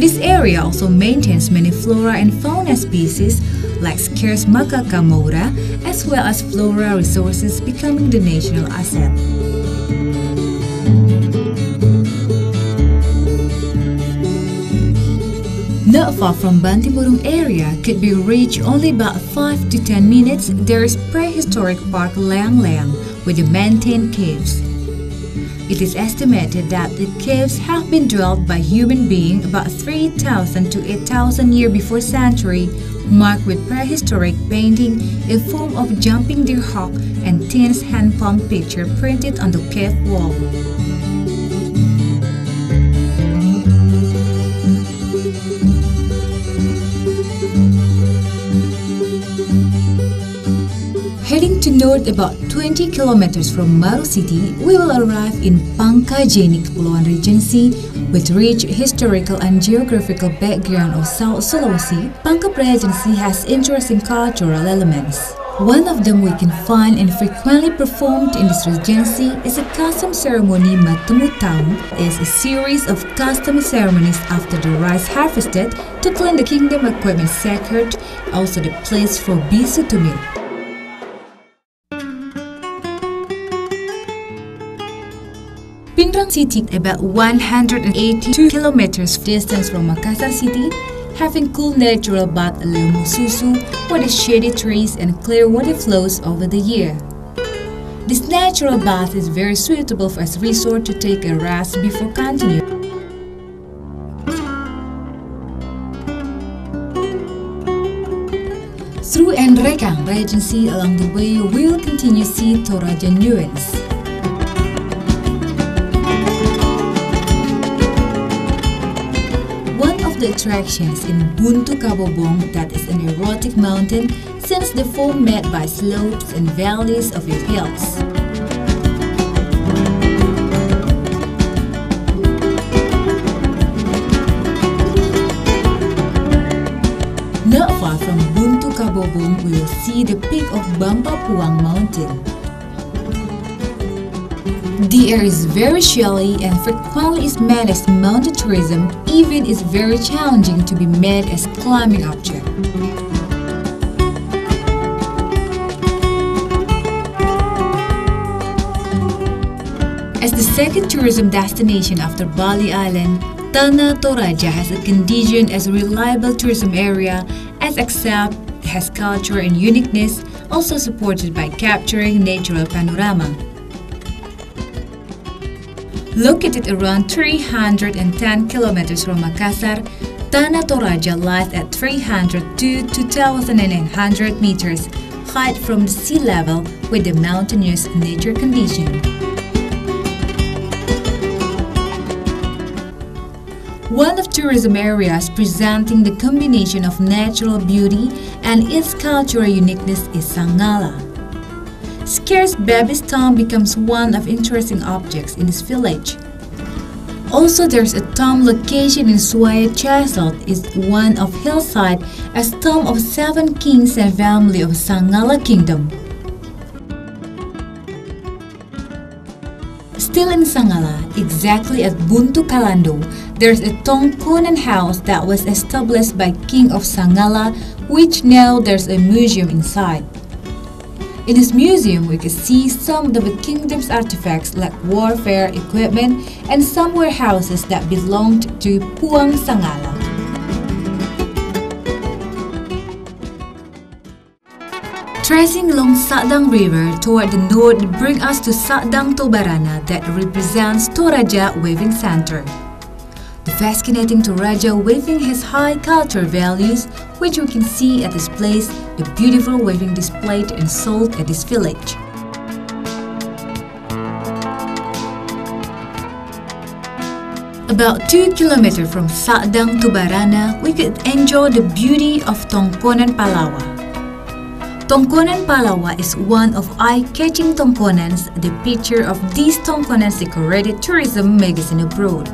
This area also maintains many flora and fauna species like scarce macaca moura, as well as flora resources becoming the national asset. Not far from Bantimurung area, could be reached only about 5 to 10 minutes, there is prehistoric park Leang Leang with the maintained caves. It is estimated that the caves have been dwelt by human beings about 3,000 to 8,000 years before century, marked with prehistoric painting in form of jumping deer hawk and Tin's hand palm picture printed on the cave wall. Heading to north about 20 kilometers from Maru City, we will arrive in Pangkajeni, Kepulauan Regency, with rich historical and geographical background of South Sulawesi. Pangkep Regency has interesting cultural elements. One of them we can find and frequently performed in this regency is a custom ceremony Matemu Taung. It is a series of custom ceremonies after the rice harvested to clean the kingdom equipment sacred, also the place for bisu to meet. Pindrang City, about 182 kilometers distance from Makassar City, having cool natural bath Leumu Susu with its shady trees and clear water flows over the year. This natural bath is very suitable as a resort to take a rest before continuing. Through Endrekang Regency, along the way we will continue to see Toraja ruins. The attractions in Buntu Kabobong, that is an erotic mountain, since the form made by slopes and valleys of its hills. Not far from Buntu Kabobong, we will see the peak of Bampapuang Mountain. The air is very shelly and frequently is made as mountain tourism, even is very challenging to be made as climbing object. As the second tourism destination after Bali Island, Tanah Toraja has a condition as a reliable tourism area as except it has culture and uniqueness, also supported by capturing natural panorama. Located around 310 kilometers from Makassar, Tanah Toraja lies at 302 to 2,900 meters height from the sea level with the mountainous nature condition. One of tourism areas presenting the combination of natural beauty and its cultural uniqueness is Sangala. Scarce baby's tomb becomes one of interesting objects in this village. Also, there's a tomb location in Suaya Castle is one of hillside as tomb of 7 kings and family of Sangala Kingdom. Still in Sangala, exactly at Buntu Kalando, there's a Tongkonan house that was established by King of Sangala, which now there's a museum inside. In this museum, we can see some of the kingdom's artifacts like warfare equipment and some warehouses that belonged to Puang Sangala. Tracing along Sadang River toward the north brings us to Sadang Tobarana that represents Toraja Weaving Center. The fascinating Toraja weaving has high cultural values, which we can see at this place, the beautiful weaving displayed and sold at this village. About 2 kilometers from Sadang Tobarana, we could enjoy the beauty of Tongkonan Palawa. Tongkonan Palawa is one of eye-catching tongkonans, the picture of these tongkonans decorated tourism magazine abroad.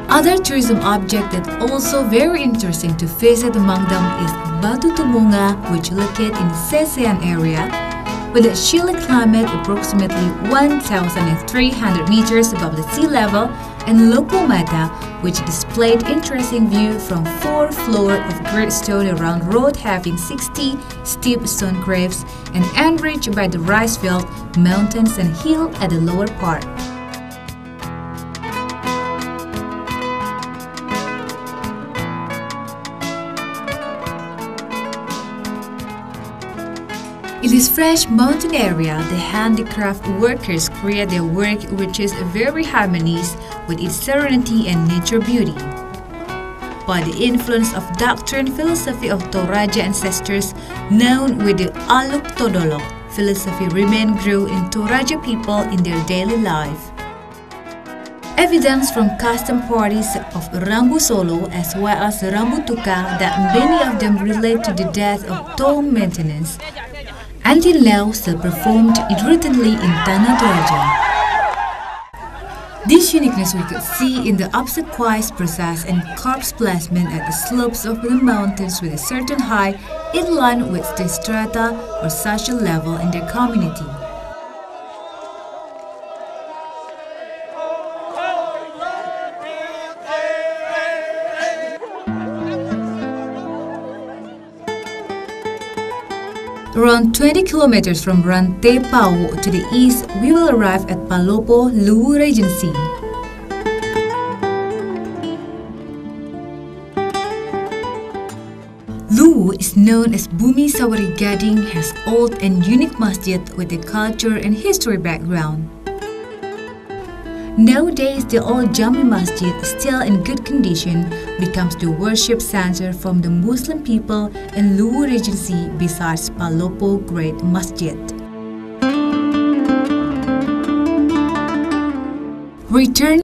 Other tourism object that also very interesting to visit among them is Batu Tumunga, which located in Sesean area, With a chilly climate approximately 1,300 meters above the sea level, and local mata, which displayed interesting view from 4 floors of grit stone around road having 60 steep stone cliffs and enriched by the rice field, mountains and hill at the lower part. In this fresh mountain area, the handicraft workers create their work which is very harmonious with its serenity and nature beauty. By the influence of doctrine philosophy of Toraja ancestors known with the Aluk Todolok, philosophy remain grew in Toraja people in their daily life. Evidence from custom parties of Rambu Solo as well as Rambu Tukang that many of them relate to the death of tomb maintenance, until now still performed routinely in Tanah Toraja. This uniqueness we could see in the obsequious process and corpse placement at the slopes of the mountains with a certain height in line with the strata or social level in their community. Around 20 kilometers from Rantai Pawu to the east, we will arrive at Palopo, Luwu Regency. Luwu is known as Bumi Sawari Gading, has old and unique masjid with a culture and history background. Nowadays, the old Jami Masjid, still in good condition, becomes the worship center from the Muslim people in Luwu Regency besides Palopo Great Masjid. Return